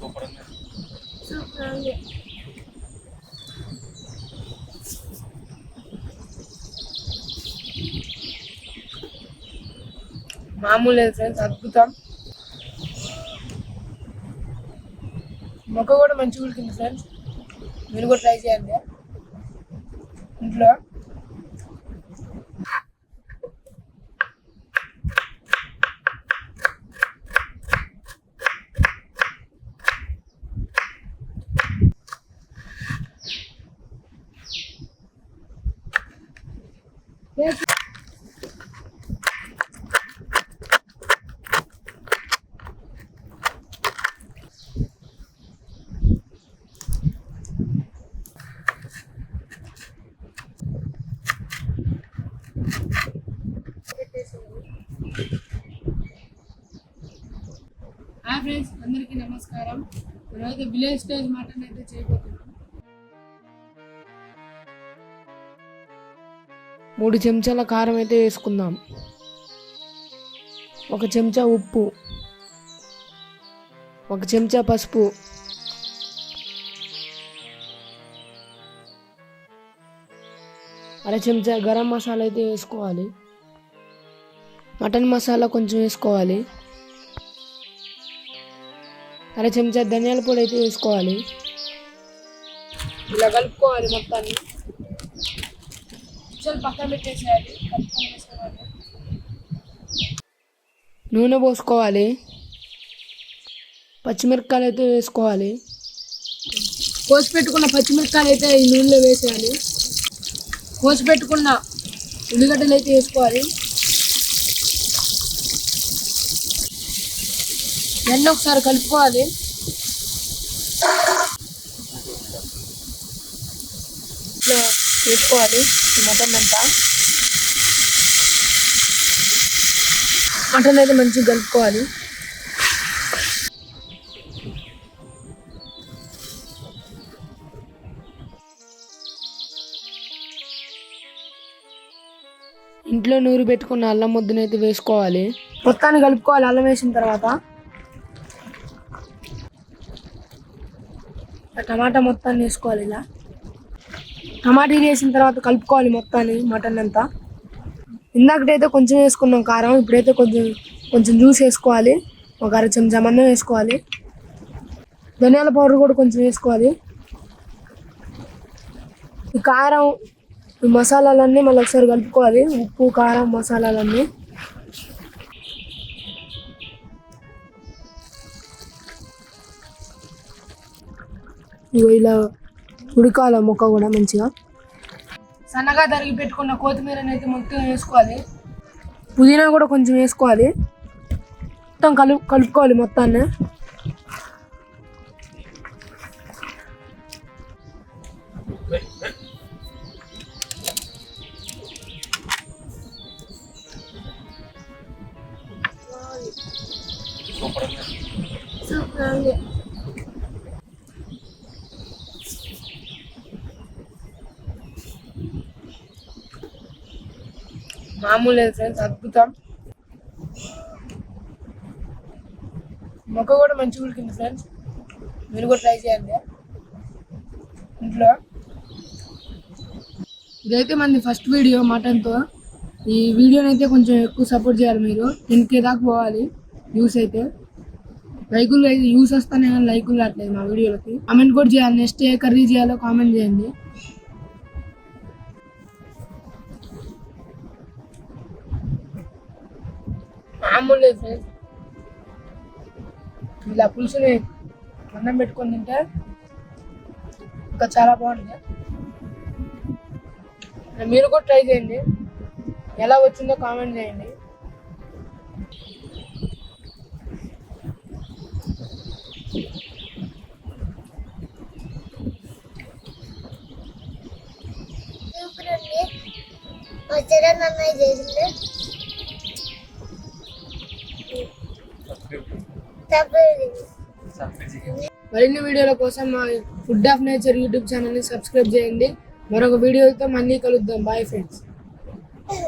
Super ఉంది. మామూలు లేదు ఫ్రెండ్స్, అద్భుతం. మొక్క కూడా మంచిగా ఉడికింది ఫ్రెండ్స్, మీరు కూడా ట్రై చేయండి ఇంట్లో. హాయ్ ఫ్రెండ్స్, అందరికీ నమస్కారం. ఈరోజు విలేజ్ స్టైల్ మటన్ అయితే చేయబోతున్నాం. 3 చెంచాల కారం అయితే వేసుకుందాం. 1 చెంచా ఉప్పు, 1 చెంచా పసుపు, 1/2 చెంచా గరం మసాలా అయితే వేసుకోవాలి. మటన్ మసాలా కొంచెం వేసుకోవాలి. 1/2 చెంచా ధనియాల పొడి అయితే వేసుకోవాలి. ఇలా కలుపుకోవాలి మొత్తాన్ని. పక్కన పెట్టేసేయాలి. నూనె పోసుకోవాలి. పచ్చిమిరపకాయలు అయితే వేసుకోవాలి. కోసి పెట్టుకున్న పచ్చిమిరపకాయలు అయితే ఈ నూనెలో వేసేయాలి. కోసి పెట్టుకున్న ఉల్లిగడ్డలు అయితే వేసుకోవాలి. ఇవన్నీ ఒకసారి కలుపుకోవాలి. ఇట్లా వేసుకోవాలి ఈ మటన్ అంతా. మటన్ అయితే మంచిగా కలుపుకోవాలి. ఇంట్లో నూరు పెట్టుకున్న అల్లం ముద్దనైతే వేసుకోవాలి. మొత్తాన్ని కలుపుకోవాలి. అల్లం వేసిన తర్వాత టమాటా మొత్తాన్ని వేసుకోవాలి. ఇలా టమాటా వేసిన తర్వాత కలుపుకోవాలి మొత్తాన్ని, మటన్ అంతా. ఇందాకటైతే కొంచెం వేసుకున్నాం కారం, ఇప్పుడైతే కొంచెం జ్యూస్ వేసుకోవాలి. 1 అర చెంచా మందం వేసుకోవాలి. ధనియాల పౌడర్ కూడా కొంచెం వేసుకోవాలి. ఈ కారం, ఈ మసాలాలన్నీ మళ్ళీ ఒకసారి కలుపుకోవాలి. ఉప్పు, కారం, మసాలాలన్నీ. ఇలా ఉడకాల మొక్క కూడా మంచిగా. సన్నగా తరిగి పెట్టుకున్న కొత్తిమీరని అయితే మొత్తం వేసుకోవాలి. పుదీనా కూడా కొంచెం వేసుకోవాలి. మొత్తం కలుపుకోవాలి మొత్తాన్ని. సూపర్ ఉంది. మామూలు లేదు ఫ్రెండ్స్, అద్భుతం. మొక్క కూడా మంచిగా ఉడికింది ఫ్రెండ్స్, మీరు కూడా ట్రై చేయండి ఇంట్లో. ఇదైతే మంది ఫస్ట్ వీడియో మటన్తో. ఈ వీడియోని అయితే కొంచెం ఎక్కువ సపోర్ట్ చేయాలి. మీరు 10K దాకా పోవాలి వ్యూస్ అయితే. లైకులు అయితే వ్యూస్ వస్తానే కానీ లైకులు రావట్లేదు మా వీడియోలకి. కామెంట్ కూడా చేయాలి. నెక్స్ట్ ఏ కర్రీ చేయాలో కామెంట్ చేయండి. మామూలు లేదు ఫ్రెండ్స్, ఇలా పులుసుని అన్నం పెట్టుకొని తింటే ఇంకా చాలా బాగుంటుంది. మీరు కూడా ట్రై చేయండి. ఎలా వచ్చిందో కామెంట్ చేయండి. మరిన్ని వీడియోల కోసం మా ఫుడ్ ఆఫ్ నేచర్ యూట్యూబ్ ఛానల్ని సబ్స్క్రైబ్ చేయండి. మరొక వీడియోతో మళ్ళీ కలుద్దాం. Bye friends.